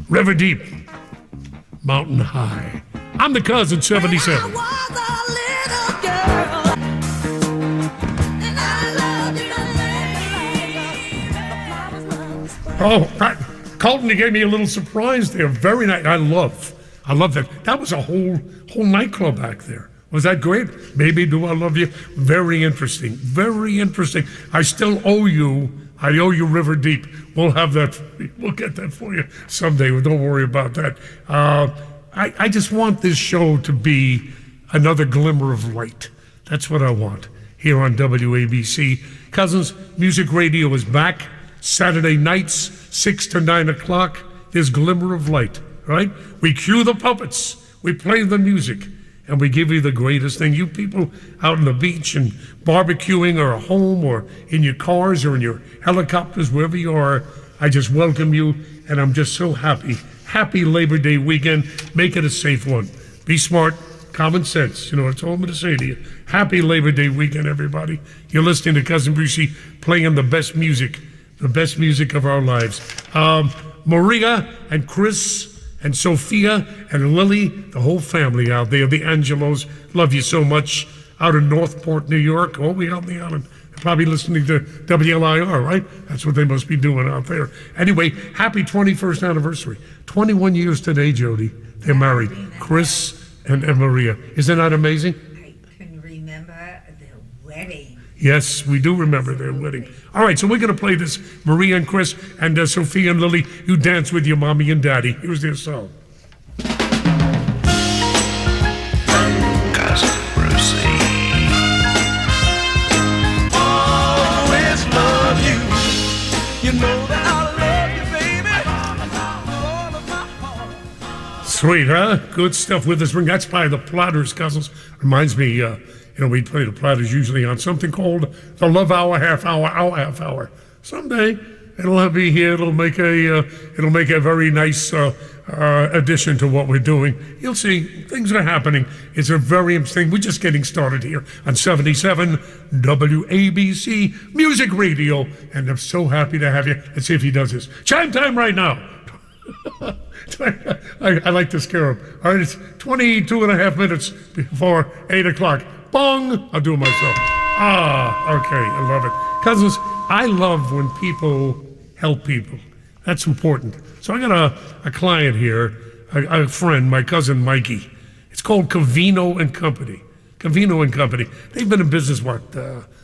River Deep, Mountain High. I'm the Cousin 77. Oh, Colton, you gave me a little surprise there. Very nice. I love that. That was a whole nightclub back there. Was that great? Baby, do I love you? Very interesting. Very interesting. I owe you River Deep. We'll have that. We'll get that for you someday. Don't worry about that. I just want this show to be another glimmer of light. That's what I want here on WABC. Cousins, Music Radio is back. Saturday nights, 6 to 9 o'clock. There's glimmer of light, right? We cue the puppets. We play the music. And we give you the greatest thing. You people out on the beach and barbecuing or at home or in your cars or in your helicopters, wherever you are, I just welcome you, and I'm just so happy. Happy Labor Day weekend. Make it a safe one. Be smart. Common sense. You know, that's all I'm going to say to you. Happy Labor Day weekend, everybody. You're listening to Cousin Brucie playing the best music of our lives. Maria and Chris and Sophia and Lily, the whole family out there, the Angelos, love you so much. Out in Northport, New York, all the way out on the island. They're probably listening to WLIR, right? That's what they must be doing out there. Anyway, happy 21st anniversary. 21 years today, Jody. They're married. Chris and Maria. Isn't that amazing? I couldn't remember Wedding. Yes, we do remember their wedding. All right, so we're going to play this. Maria and Chris and Sophia and Lily, you dance with your mommy and daddy. Here's their song. Cousin Brucie. Always love you. You know that I love you, baby. Sweet, huh? Good stuff with us. That's by the Plotters, cousins. Reminds me, we play the Plotters usually on something called the Love Hour, Half Hour, Our Half Hour. Someday it'll be here. It'll make a very nice addition to what we're doing. You'll see things are happening. It's a very interesting. We're just getting started here on 77 WABC Music Radio, and I'm so happy to have you. Let's see if he does this. Chime time right now. I like to scare him. All right, it's 22 and a half minutes before 8 o'clock. Bong! I'll do it myself. Okay, I love it. Cousins, I love when people help people. That's important. So I got a client here, a friend, my cousin Mikey. It's called Covino and Company. Covino and Company. They've been in business,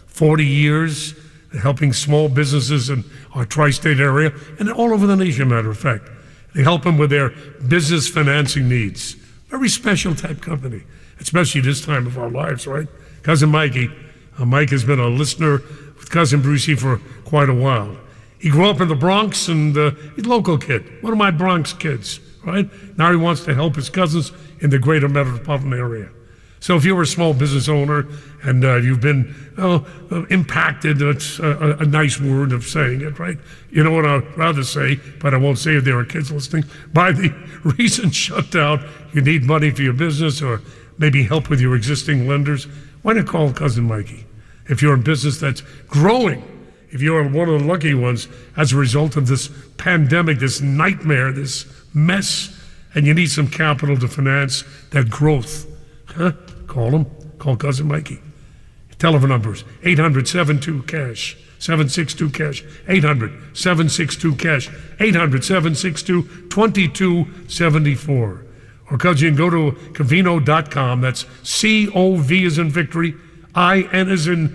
40 years, helping small businesses in our tri-state area and all over the nation, matter of fact. They help them with their business financing needs. Very special type company, especially this time of our lives, right? Cousin Mikey. Mike has been a listener with Cousin Brucie for quite a while. He grew up in the Bronx and he's a local kid, one of my Bronx kids, right? Now he wants to help his cousins in the greater metropolitan area. So if you're a small business owner and you've been impacted, it's a nice word of saying it, right? You know what I'd rather say, but I won't say if there are kids listening. By the recent shutdown, you need money for your business or maybe help with your existing lenders, why not call Cousin Mikey? If you're in business that's growing, if you're one of the lucky ones as a result of this pandemic, this nightmare, this mess, and you need some capital to finance that growth, call him. Call Cousin Mikey. Telephone numbers, 800-72-CASH, 762-CASH, 800-762-CASH, 800-762-2274. Or cousin, you can go to Covino.com. That's C-O-V as in victory, I-N as in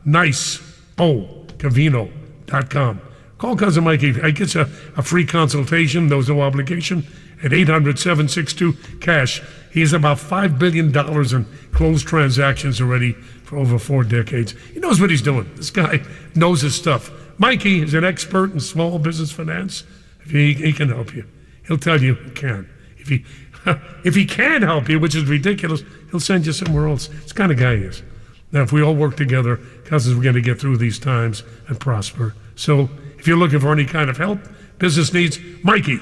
nice, Covino.com. Call Cousin Mikey. He gets a free consultation. There's no obligation at 800-762-CASH. He has about $5 billion in closed transactions already for over 4 decades. He knows what he's doing. This guy knows his stuff. Mikey is an expert in small business finance. He can help you. He'll tell you he can. If he can help you, which is ridiculous, he'll send you somewhere else. It's the kind of guy he is. Now, if we all work together, cousins, we're going to get through these times and prosper. So if you're looking for any kind of help, business needs, Mikey,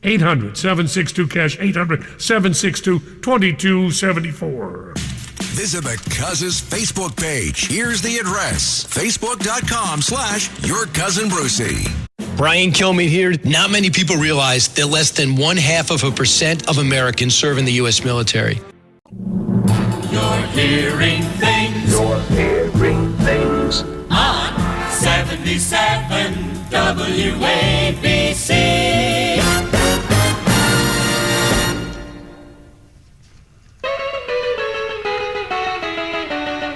800-762-CASH, 800-762-2274. Visit the Cousins Facebook page. Here's the address, facebook.com/Your Cousin Brucie. Brian Kilmeade here. Not many people realize that less than 0.5% of Americans serve in the U.S. military. You're hearing things. You're hearing things. On 77 WABC.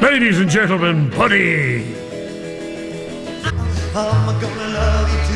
Ladies and gentlemen, Buddy. I'm gonna love you too.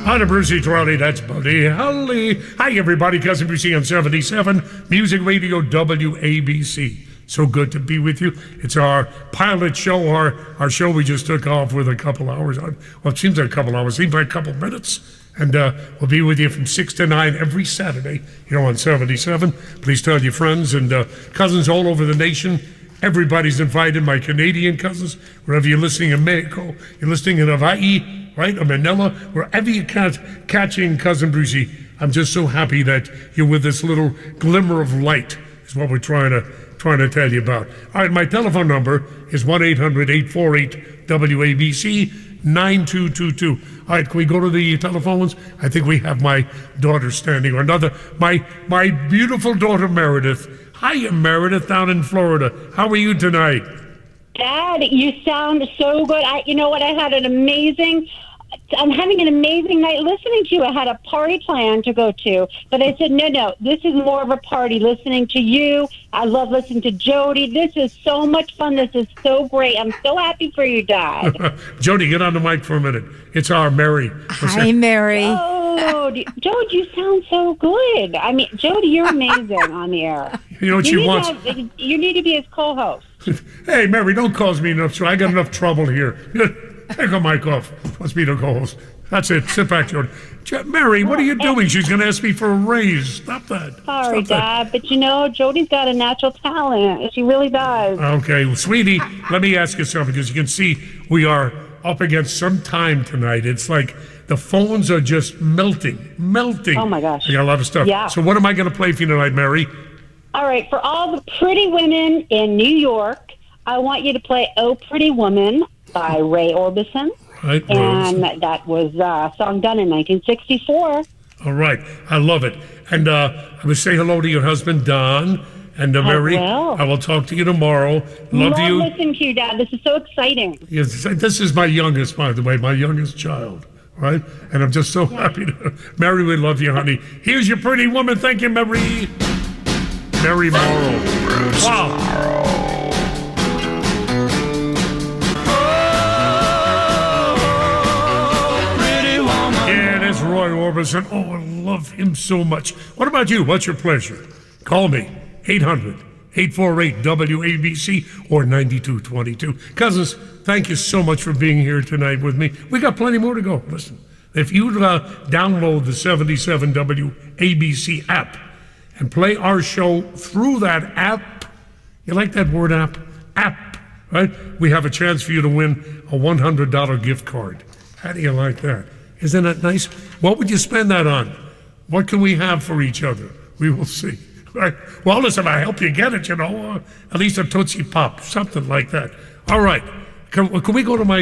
Hi to Brucie Trolley, that's Buddy Holly. Hi everybody, Cousin Brucie on 77 Music Radio WABC. So good to be with you. It's our pilot show, our show we just took off with a couple hours. Well, it seems like a couple hours, seems like a couple minutes. And we'll be with you from 6 to 9 every Saturday here on 77. Please tell your friends and cousins all over the nation. Everybody's invited, my Canadian cousins, wherever you're listening in Mexico, you're listening in Hawaii, right, or Manila, wherever you're catching Cousin Brucie. I'm just so happy that you're with this little glimmer of light is what we're trying to tell you about. All right, my telephone number is 1-800-848-WABC 9222. All right, can we go to the telephones? I think we have my daughter standing, or another, my beautiful daughter Meredith. Hi, Meredith, down in Florida. How are you tonight? Dad, you sound so good. You know what? I had an amazing I'm having an amazing night listening to you. I had a party plan to go to, but I said, no, this is more of a party listening to you. I love listening to Jody. This is so much fun. This is so great. I'm so happy for you, Dad. Jody, get on the mic for a minute. It's our Mary. Hi, Mary. Oh, Jody, you sound so good. I mean, Jody, you're amazing on the air. You know what she wants? You need to be his co-host. Hey, Mary, don't cause me enough trouble. I got enough trouble here. Take a mic off. Let's be the co-host. That's it. Sit back, Jody. Mary, what are you doing? She's going to ask me for a raise. Stop that. Sorry, Dad, but Jody's got a natural talent. She really does. Okay, well, sweetie, let me ask you something, because you can see we are up against some time tonight. It's like the phones are just melting. Oh, my gosh. I got a lot of stuff. Yeah. So what am I going to play for you tonight, Mary? All right, for all the pretty women in New York, I want you to play "Oh Pretty Woman" by Ray Orbison. Right, and that was a song done in 1964. All right, I love it. And I will say hello to your husband, Don. And Mary, I will talk to you tomorrow. Love you. Listening to you, Dad. This is so exciting. Yes, this is my youngest, by the way, my youngest child. Right? And I'm just so happy to. Mary, we love you, honey. Here's your pretty woman. Thank you, Mary. Mary Morrow. Wow. Roy Orbison. Oh, I love him so much. What about you? What's your pleasure? Call me, 800-848-WABC or 9222. Cousins, thank you so much for being here tonight with me. We got plenty more to go. Listen, if you download the 77 WABC app and play our show through that app, you like that word app? App, right? We have a chance for you to win a $100 gift card. How do you like that? Isn't that nice? What would you spend that on? What can we have for each other? We will see. Right? Well, listen, I help you get it, at least a Tootsie Pop, something like that. All right. Can we go to my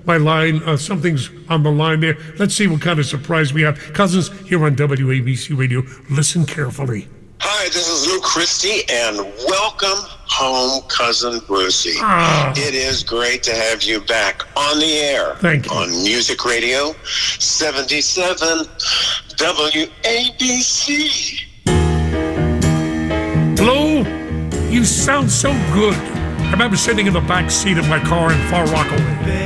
my line? Something's on the line there. Let's see what kind of surprise we have. Cousins, here on WABC Radio. Listen carefully. Hi, this is Lou Christie, and welcome home, Cousin Brucie. It is great to have you back on the air. Thank you. On Music Radio 77 WABC. Lou, you sound so good. I remember sitting in the back seat of my car in Far Rockaway.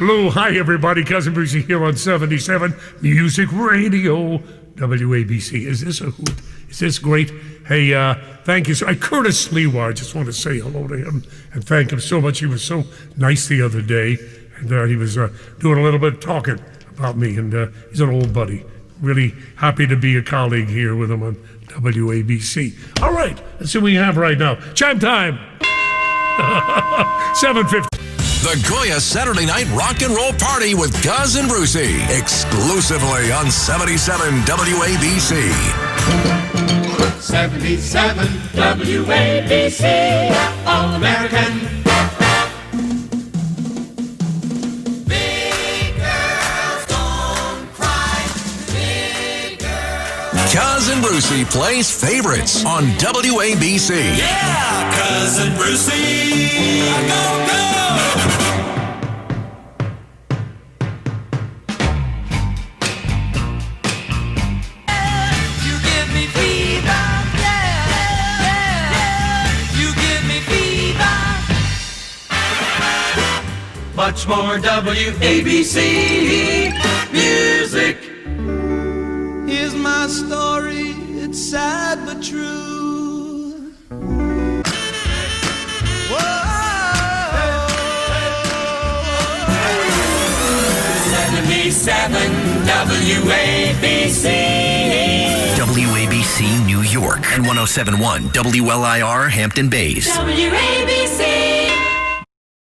Lou, hi everybody. Cousin Brucie here on 77 Music Radio WABC. Is this a hoot? Is this great? Hey, thank you. Curtis Lewa, I just want to say hello to him and thank him so much. He was so nice the other day, and he was doing a little bit of talking about me, and he's an old buddy. Really happy to be a colleague here with him on WABC. All right, let's see what we have right now. Chime time. 7:50. The Goya Saturday Night Rock and Roll Party with Cousin Brucie, exclusively on 77 WABC. 77 WABC, All American. Big girls don't cry. Big girls. Cousin Brucie plays favorites on WABC. Yeah, Cousin Brucie, go, go. Much more WABC music. Here's my story, it's sad but true. Whoa. 77 WABC. WABC New York and 107.1 WLIR Hampton Bays. WABC.